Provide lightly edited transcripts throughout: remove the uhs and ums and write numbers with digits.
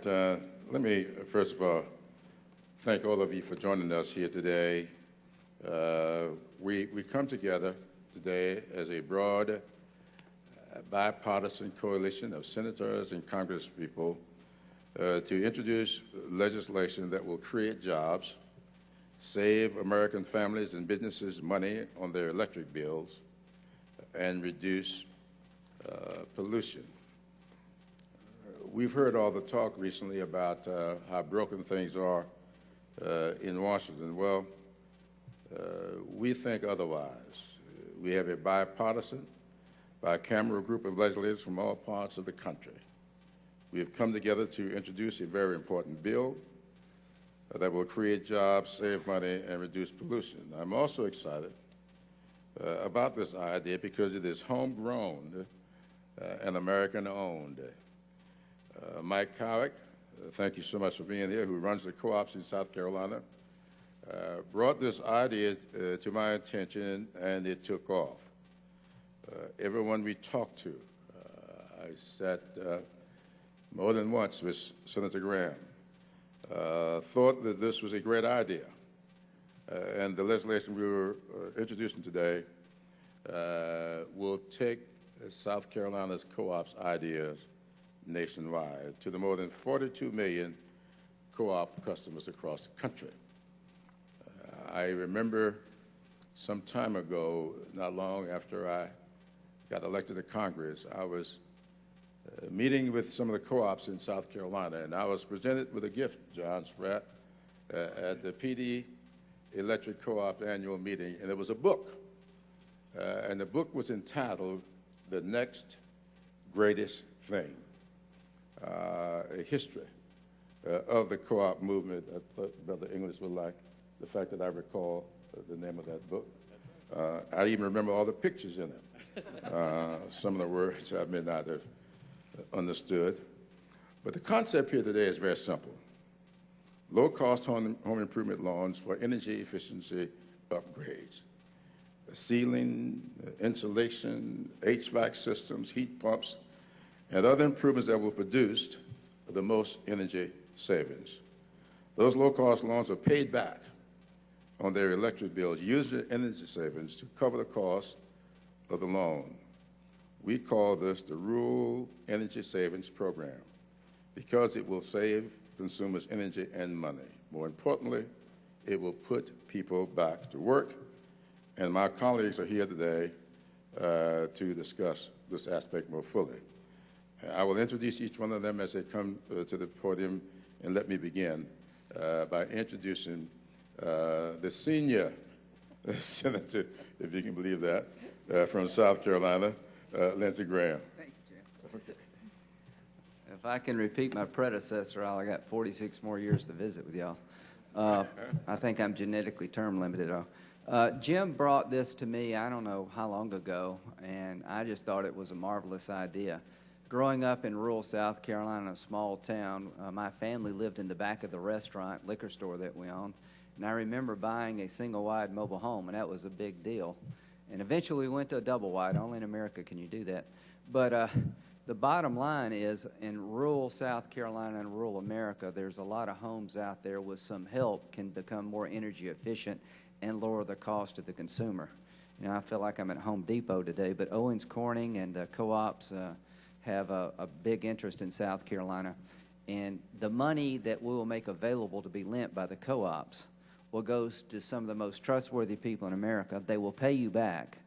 Let me, first of all, thank all of you for joining us here today. We come together today as a broad, bipartisan coalition of senators and congresspeople to introduce legislation that will create jobs, save American families and businesses money on their electric bills, and reduce pollution. We've heard all the talk recently about how broken things are in Washington. Well, we think otherwise. We have a bipartisan, bicameral group of legislators from all parts of the country. We have come together to introduce a very important bill that will create jobs, save money, and reduce pollution. I'm also excited about this idea because it is homegrown and American-owned. Mike Cowick, thank you so much for being here, who runs the co-ops in South Carolina, brought this idea to my attention, and it took off. Everyone we talked to, I sat more than once with Senator Graham, thought that this was a great idea. And the legislation we were introducing today will take South Carolina's co-ops ideas nationwide to the more than 42 million co-op customers across the country. I remember some time ago, not long after I got elected to Congress, I was meeting with some of the co-ops in South Carolina, and I was presented with a gift, John Spratt, at the PD Electric Co-op annual meeting, and it was a book. And the book was entitled The Next Greatest Thing, a history of the co-op movement. I thought Brother English would like the fact that I recall the name of that book. I even remember all the pictures in it. Some of the words I may not have understood. But the concept here today is very simple. Low-cost home improvement loans for energy efficiency upgrades. Ceiling, insulation, HVAC systems, heat pumps, and other improvements that will produce the most energy savings. Those low-cost loans are paid back on their electric bills, using the energy savings to cover the cost of the loan. We call this the Rural Energy Savings Program because it will save consumers energy and money. More importantly, it will put people back to work, and my colleagues are here today to discuss this aspect more fully. I will introduce each one of them as they come to the podium, and let me begin by introducing the senior senator, if you can believe that, from South Carolina, Lindsey Graham. Thank you, Jim. Okay. If I can repeat my predecessor, I got 46 more years to visit with y'all. I think I'm genetically term limited. Jim brought this to me, I don't know how long ago, and I just thought it was a marvelous idea. Growing up in rural South Carolina, a small town, my family lived in the back of the restaurant, liquor store that we owned, and I remember buying a single-wide mobile home, and that was a big deal. And eventually we went to a double-wide. Only in America can you do that. But the bottom line is, in rural South Carolina and rural America, there's a lot of homes out there with some help can become more energy efficient and lower the cost to the consumer. You know, I feel like I'm at Home Depot today, but Owens Corning and the co-ops have a big interest in South Carolina. And the money that we will make available to be lent by the co-ops will go to some of the most trustworthy people in America. They will pay you back.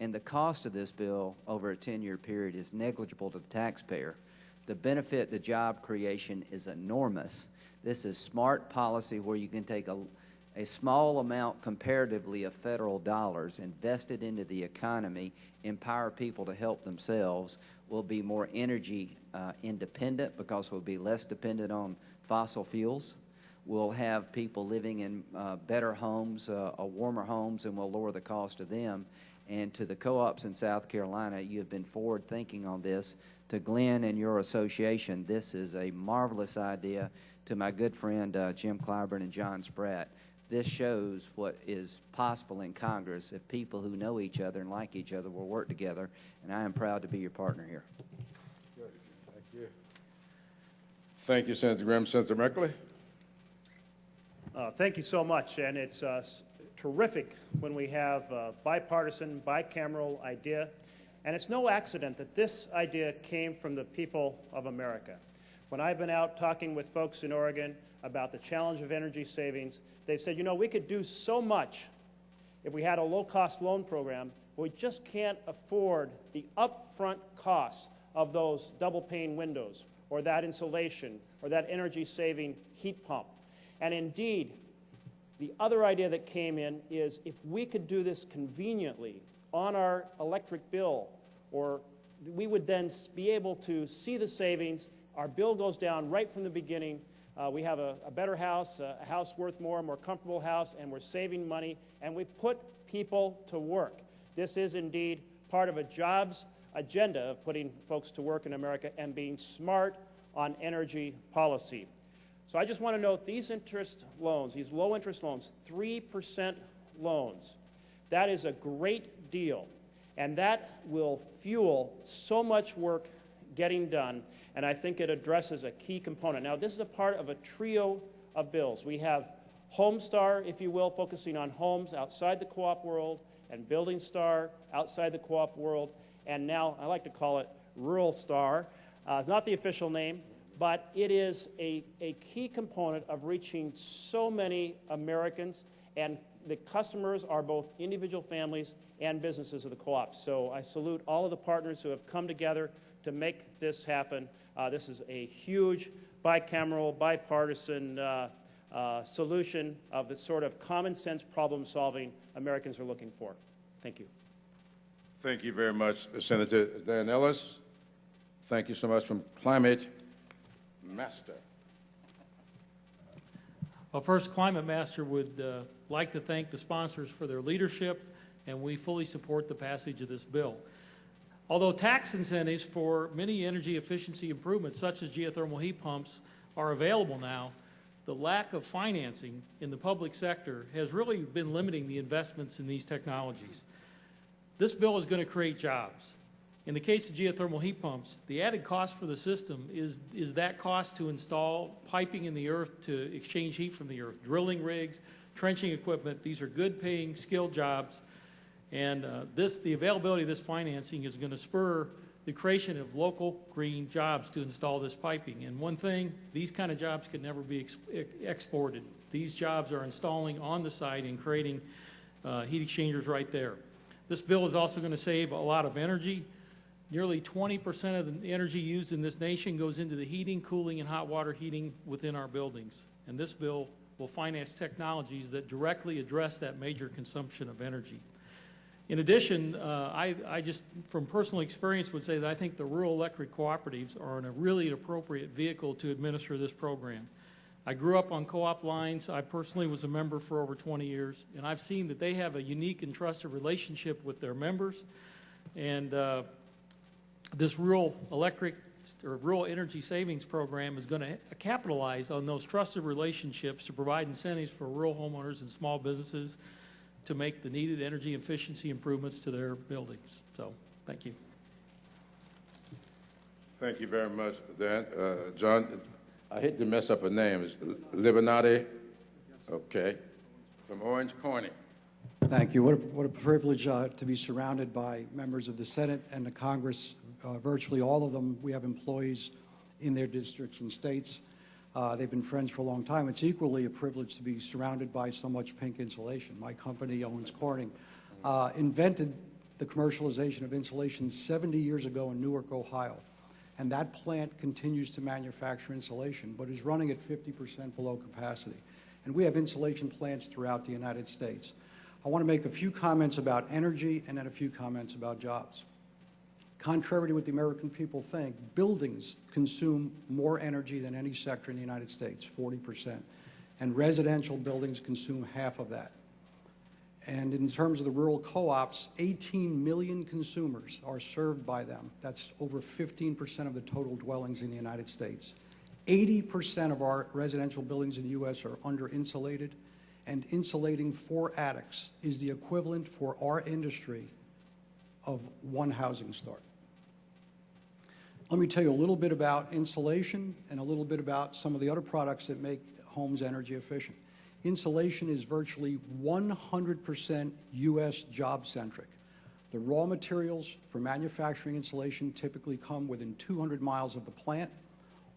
And the cost of this bill over a 10-year period is negligible to the taxpayer. The benefit to job creation is enormous. This is smart policy where you can take a small amount comparatively of federal dollars, invest it into the economy, empower people to help themselves. We'll be more energy independent because we'll be less dependent on fossil fuels. We'll have people living in better homes, warmer homes, and we'll lower the cost of them. And to the co-ops in South Carolina, you have been forward-thinking on this. To Glenn and your association, this is a marvelous idea. To my good friend Jim Clyburn and John Spratt, this shows what is possible in Congress if people who know each other and like each other will work together, and I am proud to be your partner here. Good. Thank you. Thank you, Senator Grimm. Senator Merkley? Thank you so much, and it's terrific when we have a bipartisan, bicameral idea, and it's no accident that this idea came from the people of America. When I've been out talking with folks in Oregon about the challenge of energy savings, they said, you know, we could do so much if we had a low-cost loan program, but we just can't afford the upfront costs of those double-pane windows, or that insulation, or that energy-saving heat pump. And indeed, the other idea that came in is if we could do this conveniently on our electric bill, or we would then be able to see the savings, our bill goes down right from the beginning, we have a better house, a house worth more, a more comfortable house, and we're saving money, and we've put people to work. This is indeed part of a jobs agenda of putting folks to work in America and being smart on energy policy. So I just want to note these interest loans, these low interest loans, 3% loans, that is a great deal, and that will fuel so much work getting done, and I think it addresses a key component. Now, this is a part of a trio of bills. We have Homestar, if you will, focusing on homes outside the co-op world, and Building Star outside the co-op world, and now I like to call it Rural Star. It's not the official name, but it is a key component of reaching so many Americans, and the customers are both individual families and businesses of the co-op. So I salute all of the partners who have come together to make this happen. This is a huge bicameral, bipartisan solution of the sort of common sense problem solving Americans are looking for. Thank you. Thank you very much, Senator Dan Ellis. Thank you so much from Climate Master. Well, first, Climate Master would like to thank the sponsors for their leadership, and we fully support the passage of this bill. Although tax incentives for many energy efficiency improvements, such as geothermal heat pumps, are available now, the lack of financing in the public sector has really been limiting the investments in these technologies. This bill is going to create jobs. In the case of geothermal heat pumps, the added cost for the system is that cost to install piping in the earth to exchange heat from the earth, drilling rigs, trenching equipment. These are good-paying, skilled jobs, and the availability of this financing is going to spur the creation of local green jobs to install this piping. And one thing, these kind of jobs can never be exported. These jobs are installing on the site and creating heat exchangers right there. This bill is also going to save a lot of energy. Nearly 20% of the energy used in this nation goes into the heating, cooling, and hot water heating within our buildings. And this bill will finance technologies that directly address that major consumption of energy. In addition, I just, from personal experience, would say that I think the rural electric cooperatives are a really appropriate vehicle to administer this program. I grew up on co-op lines. I personally was a member for over 20 years, and I've seen that they have a unique and trusted relationship with their members. And this rural electric or rural energy savings program is going to capitalize on those trusted relationships to provide incentives for rural homeowners and small businesses to make the needed energy efficiency improvements to their buildings. So, thank you. Thank you very much, Dan. John, I hate to mess up a name. Is Libinati? Okay. From Orange County. Thank you. What a privilege to be surrounded by members of the Senate and the Congress. Virtually all of them, we have employees in their districts and states. They've been friends for a long time. It's equally a privilege to be surrounded by so much pink insulation. My company, Owens Corning, invented the commercialization of insulation 70 years ago in Newark, Ohio. And that plant continues to manufacture insulation, but is running at 50% below capacity. And we have insulation plants throughout the United States. I want to make a few comments about energy and then a few comments about jobs. Contrary to what the American people think, buildings consume more energy than any sector in the United States, 40%. And residential buildings consume half of that. And in terms of the rural co-ops, 18 million consumers are served by them. That's over 15% of the total dwellings in the United States. 80% of our residential buildings in the U.S. are under-insulated, and insulating 4 attics is the equivalent for our industry of 1 housing start. Let me tell you a little bit about insulation and a little bit about some of the other products that make homes energy efficient. Insulation is virtually 100% U.S. job-centric. The raw materials for manufacturing insulation typically come within 200 miles of the plant.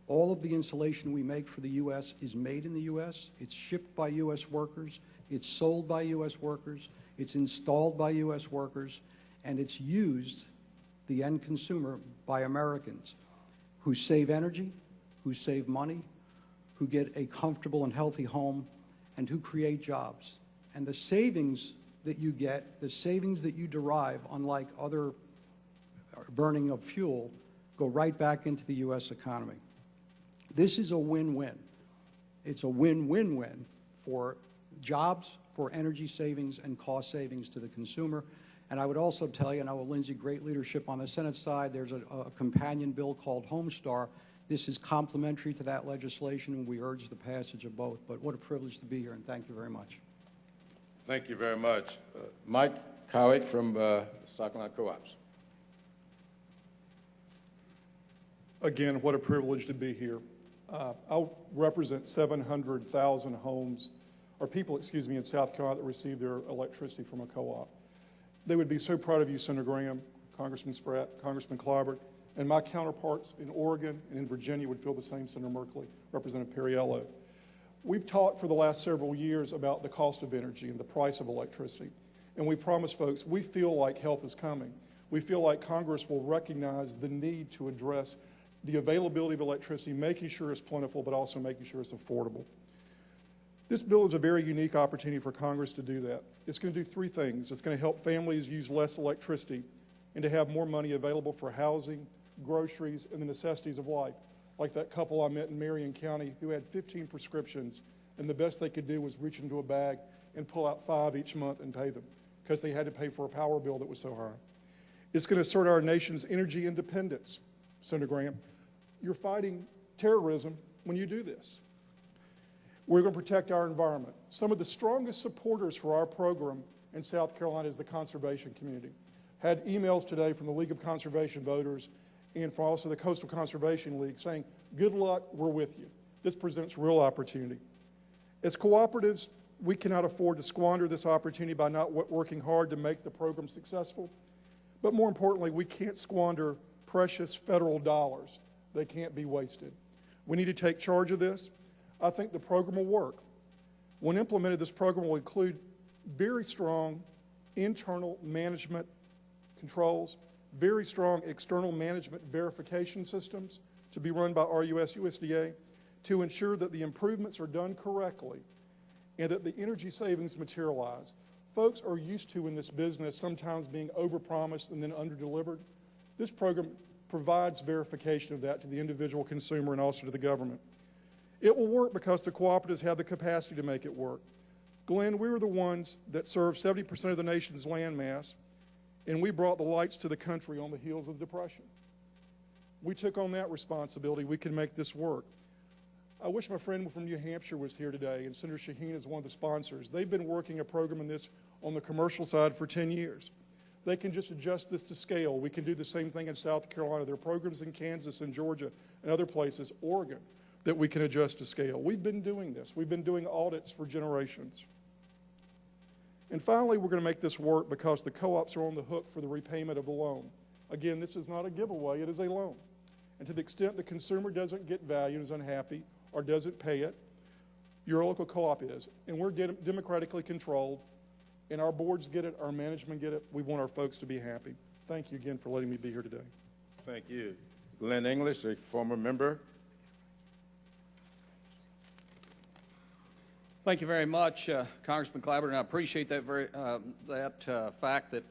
All of the insulation we make for the U.S. is made in the U.S. It's shipped by U.S. workers. It's sold by U.S. workers. It's installed by U.S. workers. And it's used, the end consumer, by Americans who save energy, who save money, who get a comfortable and healthy home, and who create jobs. And the savings that you get, the savings that you derive, unlike other burning of fuel, go right back into the U.S. economy. This is a win-win. It's a win-win-win for jobs, for energy savings, and cost savings to the consumer. And I would also tell you, and I will Lindsay, great leadership on the Senate side, there's a companion bill called Homestar. This is complementary to that legislation, and we urge the passage of both. But what a privilege to be here, and thank you very much. Thank you very much. Mike Cowick from Stockline Co-ops. Again, what a privilege to be here. I represent 700,000 homes, or people, excuse me, in South Carolina that receive their electricity from a co-op. They would be so proud of you, Senator Graham, Congressman Spratt, Congressman Clyburn, and my counterparts in Oregon and in Virginia would feel the same, Senator Merkley, Representative Perriello. We've talked for the last several years about the cost of energy and the price of electricity, and we promise folks we feel like help is coming. We feel like Congress will recognize the need to address the availability of electricity, making sure it's plentiful, but also making sure it's affordable. This bill is a very unique opportunity for Congress to do that. It's going to do three things. It's going to help families use less electricity and to have more money available for housing, groceries, and the necessities of life, like that couple I met in Marion County who had 15 prescriptions, and the best they could do was reach into a bag and pull out 5 each month and pay them because they had to pay for a power bill that was so high. It's going to assert our nation's energy independence, Senator Graham. You're fighting terrorism when you do this. We're going to protect our environment. Some of the strongest supporters for our program in South Carolina is the conservation community. Had emails today from the League of Conservation Voters and from also the Coastal Conservation League saying, good luck, we're with you. This presents real opportunity. As cooperatives, we cannot afford to squander this opportunity by not working hard to make the program successful. But more importantly, we can't squander precious federal dollars. They can't be wasted. We need to take charge of this. I think the program will work. When implemented, this program will include very strong internal management controls, very strong external management verification systems to be run by RUS USDA to ensure that the improvements are done correctly and that the energy savings materialize. Folks are used to in this business sometimes being overpromised and then underdelivered. This program provides verification of that to the individual consumer and also to the government. It will work because the cooperatives have the capacity to make it work. Glenn, we were the ones that served 70% of the nation's land mass, and we brought the lights to the country on the heels of the Depression. We took on that responsibility. We can make this work. I wish my friend from New Hampshire was here today, and Senator Shaheen is one of the sponsors. They've been working a program in this on the commercial side for 10 years. They can just adjust this to scale. We can do the same thing in South Carolina. There are programs in Kansas and Georgia and other places, Oregon, that we can adjust to scale. We've been doing this. We've been doing audits for generations. And finally, we're going to make this work because the co-ops are on the hook for the repayment of the loan. Again, this is not a giveaway, it is a loan. And to the extent the consumer doesn't get value, is unhappy, or doesn't pay it, your local co-op is. And we're democratically controlled, and our boards get it, our management get it. We want our folks to be happy. Thank you again for letting me be here today. Thank you. Glenn English, a former member. Thank you very much, Congressman Clyburn. I appreciate that fact that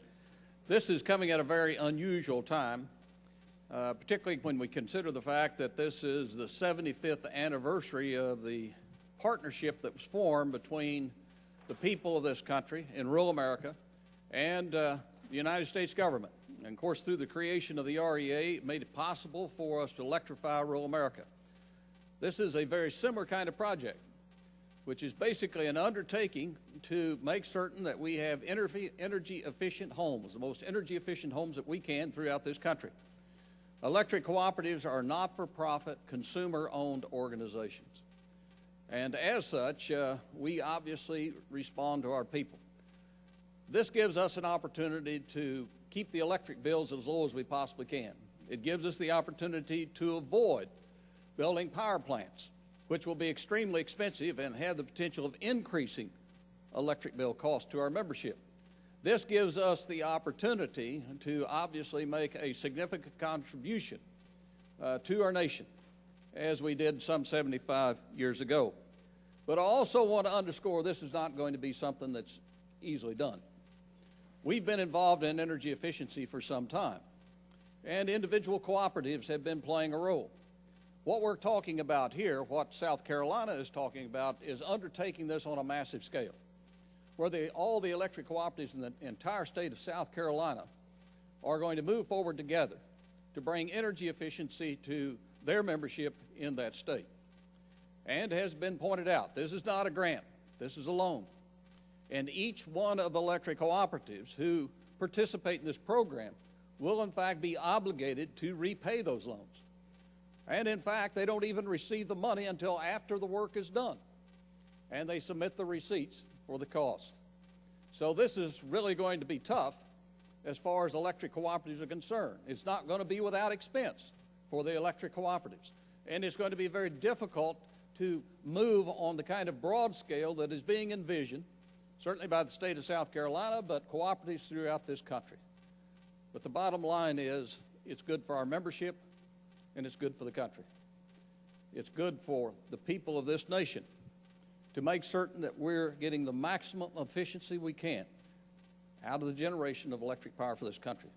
this is coming at a very unusual time, particularly when we consider the fact that this is the 75th anniversary of the partnership that was formed between the people of this country in rural America and the United States government. And of course, through the creation of the REA, it made it possible for us to electrify rural America. This is a very similar kind of project, which is basically an undertaking to make certain that we have energy-efficient homes, the most energy-efficient homes that we can throughout this country. Electric cooperatives are not-for-profit, consumer-owned organizations. And as such, we obviously respond to our people. This gives us an opportunity to keep the electric bills as low as we possibly can. It gives us the opportunity to avoid building power plants, which will be extremely expensive and have the potential of increasing electric bill costs to our membership. This gives us the opportunity to obviously make a significant contribution to our nation, as we did some 75 years ago. But I also want to underscore this is not going to be something that's easily done. We've been involved in energy efficiency for some time, and individual cooperatives have been playing a role. What we're talking about here, what South Carolina is talking about, is undertaking this on a massive scale, where all the electric cooperatives in the entire state of South Carolina are going to move forward together to bring energy efficiency to their membership in that state. And it has been pointed out, this is not a grant, this is a loan. And each one of the electric cooperatives who participate in this program will in fact be obligated to repay those loans. And in fact, they don't even receive the money until after the work is done. And they submit the receipts for the cost. So this is really going to be tough as far as electric cooperatives are concerned. It's not going to be without expense for the electric cooperatives. And it's going to be very difficult to move on the kind of broad scale that is being envisioned, certainly by the state of South Carolina, but cooperatives throughout this country. But the bottom line is it's good for our membership and it's good for the country. It's good for the people of this nation to make certain that we're getting the maximum efficiency we can out of the generation of electric power for this country.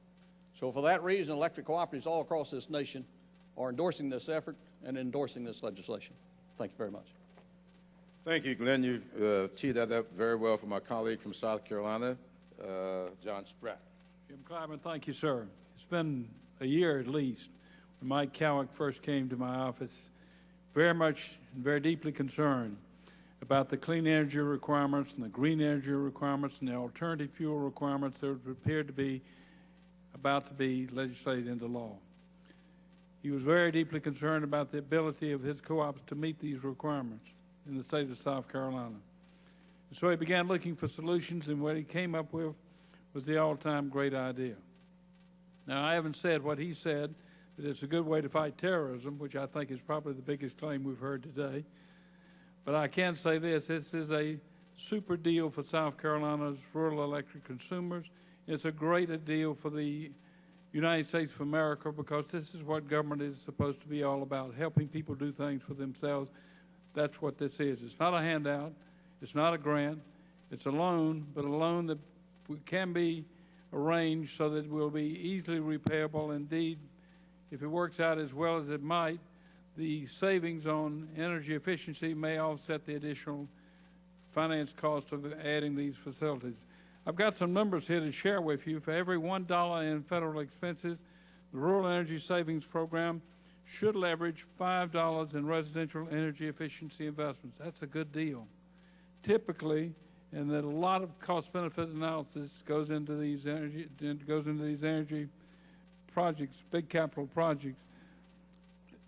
So for that reason, electric cooperatives all across this nation are endorsing this effort and endorsing this legislation. Thank you very much. Thank you, Glenn. You've teed that up very well for my colleague from South Carolina, John Spratt. Jim Clyburn, thank you, sir. It's been a year at least when Mike Cowick first came to my office, very much and very deeply concerned about the clean energy requirements and the green energy requirements and the alternative fuel requirements that appeared to be about to be legislated into law. He was very deeply concerned about the ability of his co-ops to meet these requirements in the state of South Carolina. And so he began looking for solutions, and what he came up with was the all-time great idea. Now, I haven't said what he said, that it's a good way to fight terrorism, which I think is probably the biggest claim we've heard today. But I can say this is a super deal for South Carolina's rural electric consumers. It's a great deal for the United States of America, because this is what government is supposed to be all about, helping people do things for themselves. That's what this is. It's not a handout. It's not a grant. It's a loan, but a loan that can be arranged so that it will be easily repayable. Indeed, if it works out as well as it might, the savings on energy efficiency may offset the additional finance cost of adding these facilities. I've got some numbers here to share with you. For every $1 in federal expenses, the Rural Energy Savings Program should leverage $5 in residential energy efficiency investments. That's a good deal. Typically, and that a lot of cost-benefit analysis goes into these energy projects, big capital projects.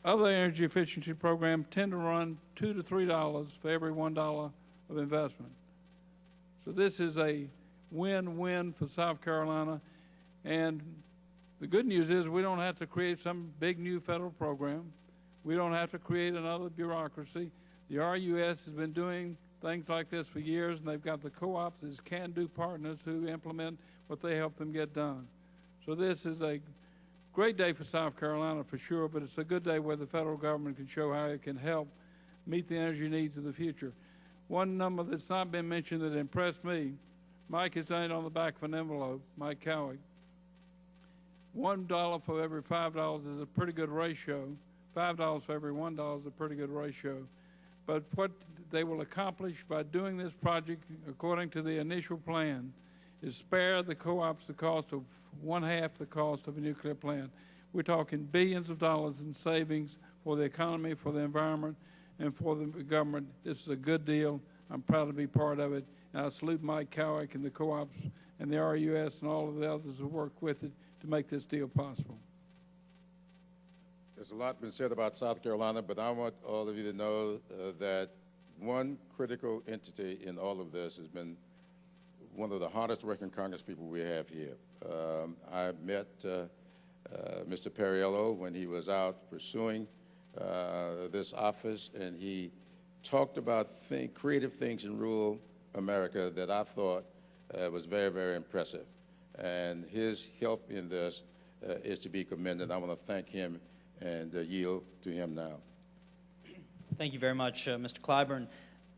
Other energy efficiency programs tend to run $2 to $3 for every $1 of investment. So this is a win-win for South Carolina, and the good news is we don't have to create some big new federal program. We don't have to create another bureaucracy. The RUS has been doing things like this for years, and they've got the co-ops as can-do partners who implement what they help them get done. So this is a great day for South Carolina for sure, but it's a good day where the federal government can show how it can help meet the energy needs of the future. One number that's not been mentioned that impressed me, Mike has done it on the back of an envelope, Mike Cowick. $1 for every $5 is a pretty good ratio. $5 for every $1 is a pretty good ratio. But what they will accomplish by doing this project, according to the initial plan, is spare the co-ops the cost of 1/2 the cost of a nuclear plant. We're talking billions of dollars in savings for the economy, for the environment, and for the government. This is a good deal. I'm proud to be part of it. And I salute Mike Cowick and the co-ops and the RUS and all of the others who work with it to make this deal possible. There's a lot been said about South Carolina, but I want all of you to know that one critical entity in all of this has been one of the hardest working Congress people we have here. I met Mr. Perriello when he was out pursuing this office, and he talked about creative things in rural America that I thought was very, very impressive. And his help in this is to be commended. I want to thank him and yield to him now. Thank you very much, Mr. Clyburn.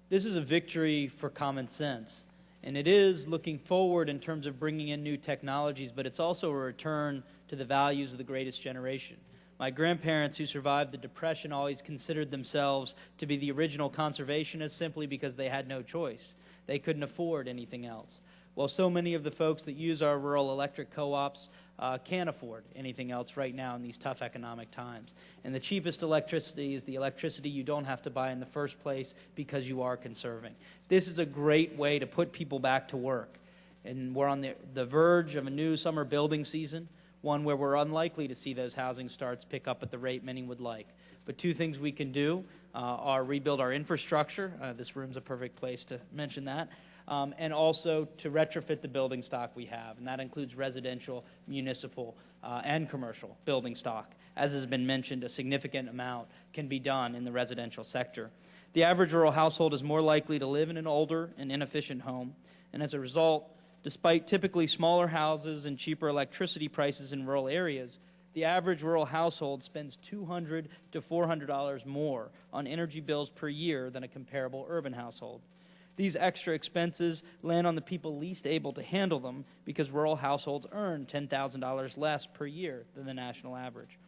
This is a victory for common sense, and it is looking forward in terms of bringing in new technologies, but it's also a return to the values of the greatest generation. My grandparents who survived the Depression always considered themselves to be the original conservationists simply because they had no choice. They couldn't afford anything else. Well, so many of the folks that use our rural electric co-ops can't afford anything else right now in these tough economic times. And the cheapest electricity is the electricity you don't have to buy in the first place because you are conserving. This is a great way to put people back to work. And we're on the verge of a new summer building season, one where we're unlikely to see those housing starts pick up at the rate many would like. But two things we can do are rebuild our infrastructure. This room's a perfect place to mention that. And also to retrofit the building stock we have, and that includes residential, municipal, and commercial building stock. As has been mentioned, a significant amount can be done in the residential sector. The average rural household is more likely to live in an older and inefficient home, and as a result, despite typically smaller houses and cheaper electricity prices in rural areas, the average rural household spends $200 to $400 more on energy bills per year than a comparable urban household. These extra expenses land on the people least able to handle them because rural households earn $10,000 less per year than the national average.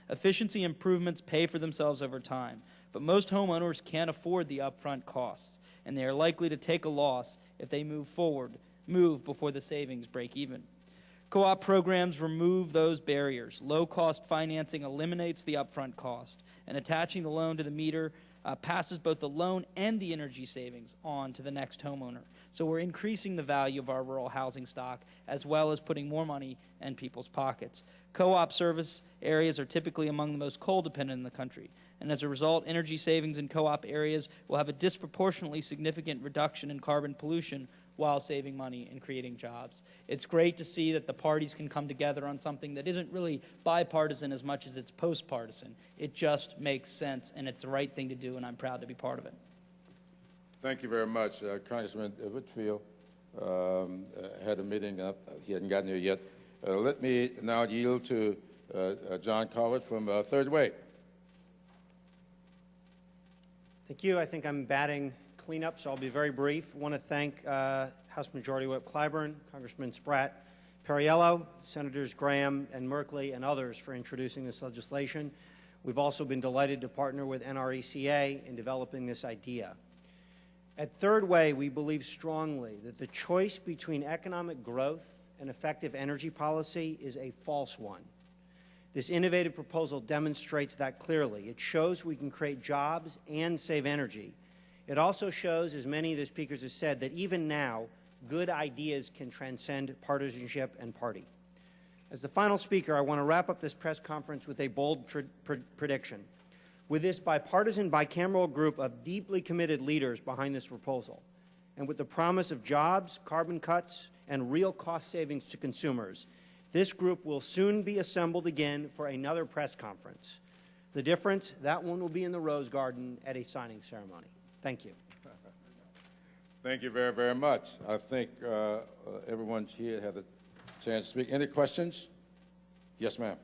Efficiency improvements pay for themselves over time, but most homeowners can't afford the upfront costs, and they are likely to take a loss if they move before the savings break even. Co-op programs remove those barriers. Low-cost financing eliminates the upfront cost, and attaching the loan to the meter passes both the loan and the energy savings on to the next homeowner. So we're increasing the value of our rural housing stock as well as putting more money in people's pockets. Co-op service areas are typically among the most coal-dependent in the country, and as a result, energy savings in co-op areas will have a disproportionately significant reduction in carbon pollution while saving money and creating jobs. It's great to see that the parties can come together on something that isn't really bipartisan as much as it's post-partisan. It just makes sense, and it's the right thing to do, and I'm proud to be part of it. Thank you very much. Congressman Whitfield had a meeting. He hadn't gotten here yet. Let me now yield to John Coward from Third Way. Thank you. I think I'm batting cleanup, so I'll be very brief. I want to thank House Majority Whip Clyburn, Congressman Spratt, Perriello, Senators Graham and Merkley, and others for introducing this legislation. We've also been delighted to partner with NRECA in developing this idea. At Third Way, we believe strongly that the choice between economic growth and effective energy policy is a false one. This innovative proposal demonstrates that clearly. It shows we can create jobs and save energy. It also shows, as many of the speakers have said, that even now, good ideas can transcend partisanship and party. As the final speaker, I want to wrap up this press conference with a bold prediction. With this bipartisan, bicameral group of deeply committed leaders behind this proposal, and with the promise of jobs, carbon cuts, and real cost savings to consumers, this group will soon be assembled again for another press conference. The difference, that one will be in the Rose Garden at a signing ceremony. Thank you. Thank you very, very much. I think everyone here had a chance to speak. Any questions? Yes, ma'am.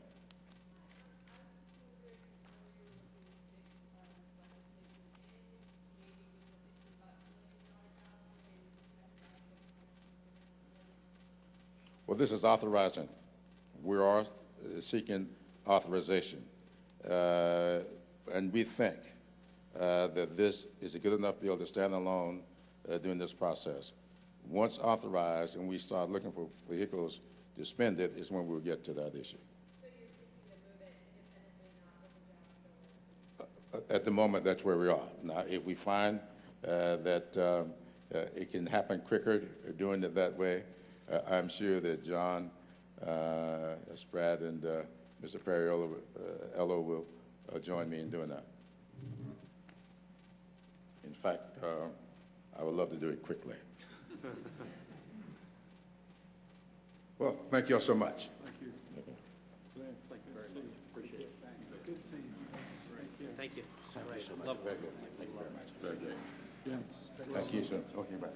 Well, this is authorizing. We are seeking authorization. And we think that this is a good enough bill to stand alone during this process. Once authorized and we start looking for vehicles to spend it is when we'll get to that issue. So you're seeking to move it independently, not at the moment, that's where we are. Now, if we find that it can happen quicker doing it that way, I'm sure that John Spratt and Mr. Perriello join me in doing that. In fact, I would love to do it quickly. Well, thank you all so much. Thank you. Thank you very much. Appreciate it. Good seeing you. Thank you. Thank you so much. Very good. Thank you very much. Very good. Yeah. Thank you, sir. Okay, bye.